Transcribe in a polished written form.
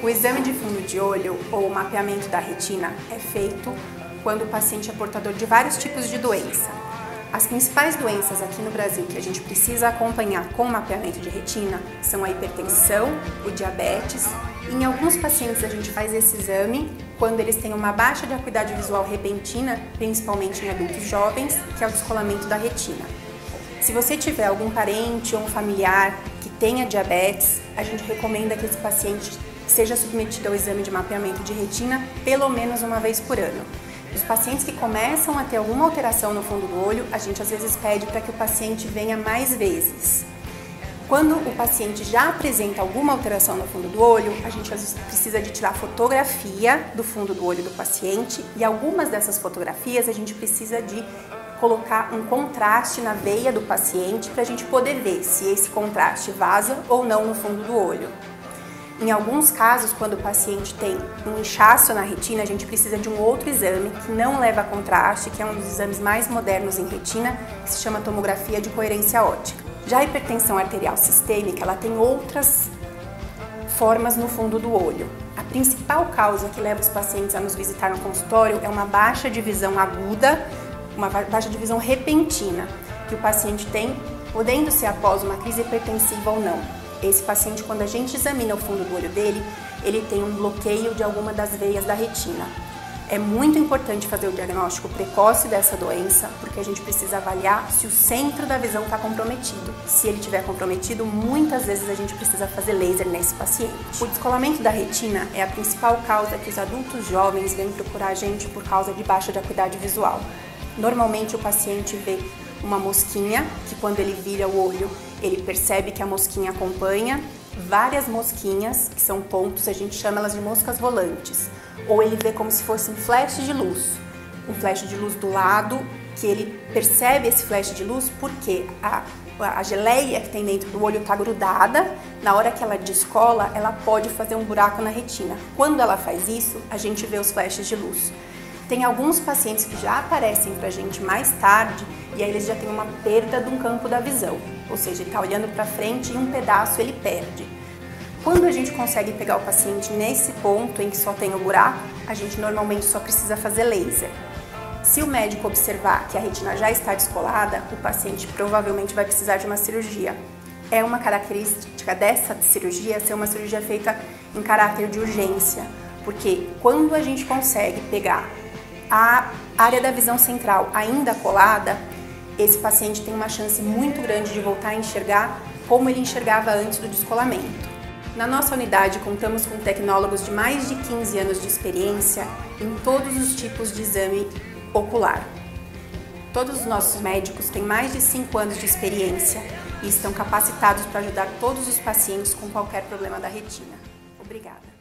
O exame de fundo de olho, ou o mapeamento da retina, é feito quando o paciente é portador de vários tipos de doença. As principais doenças aqui no Brasil que a gente precisa acompanhar com o mapeamento de retina são a hipertensão, o diabetes. Em alguns pacientes a gente faz esse exame quando eles têm uma baixa de acuidade visual repentina, principalmente em adultos jovens, que é o descolamento da retina. Se você tiver algum parente ou um familiar que tenha diabetes, a gente recomenda que esse paciente seja submetido ao exame de mapeamento de retina pelo menos uma vez por ano. Os pacientes que começam a ter alguma alteração no fundo do olho, a gente às vezes pede para que o paciente venha mais vezes. Quando o paciente já apresenta alguma alteração no fundo do olho, a gente às vezes precisa de tirar fotografia do fundo do olho do paciente e algumas dessas fotografias a gente precisa de colocar um contraste na veia do paciente para a gente poder ver se esse contraste vaza ou não no fundo do olho. Em alguns casos, quando o paciente tem um inchaço na retina, a gente precisa de um outro exame que não leva a contraste, que é um dos exames mais modernos em retina, que se chama tomografia de coerência óptica. Já a hipertensão arterial sistêmica, ela tem outras formas no fundo do olho. A principal causa que leva os pacientes a nos visitar no consultório é uma baixa de visão aguda, uma baixa de visão repentina, que o paciente tem, podendo ser após uma crise hipertensiva ou não. Esse paciente, quando a gente examina o fundo do olho dele, ele tem um bloqueio de alguma das veias da retina. É muito importante fazer o diagnóstico precoce dessa doença, porque a gente precisa avaliar se o centro da visão está comprometido. Se ele estiver comprometido, muitas vezes a gente precisa fazer laser nesse paciente. O descolamento da retina é a principal causa que os adultos jovens vêm procurar a gente por causa de baixa de acuidade visual. Normalmente o paciente vê uma mosquinha, que quando ele vira o olho, ele percebe que a mosquinha acompanha, várias mosquinhas, que são pontos, a gente chama elas de moscas volantes. Ou ele vê como se fossem flash de luz. Um flash de luz do lado, que ele percebe esse flash de luz porque a geleia que tem dentro do olho está grudada, na hora que ela descola, ela pode fazer um buraco na retina. Quando ela faz isso, a gente vê os flashes de luz. Tem alguns pacientes que já aparecem pra gente mais tarde e aí eles já têm uma perda de um campo da visão, ou seja, ele está olhando para frente e um pedaço ele perde. Quando a gente consegue pegar o paciente nesse ponto em que só tem o buraco, a gente normalmente só precisa fazer laser. Se o médico observar que a retina já está descolada, o paciente provavelmente vai precisar de uma cirurgia. É uma característica dessa cirurgia ser uma cirurgia feita em caráter de urgência, porque quando a gente consegue pegar a área da visão central ainda colada, esse paciente tem uma chance muito grande de voltar a enxergar como ele enxergava antes do descolamento. Na nossa unidade, contamos com tecnólogos de mais de 15 anos de experiência em todos os tipos de exame ocular. Todos os nossos médicos têm mais de 5 anos de experiência e estão capacitados para ajudar todos os pacientes com qualquer problema da retina. Obrigada.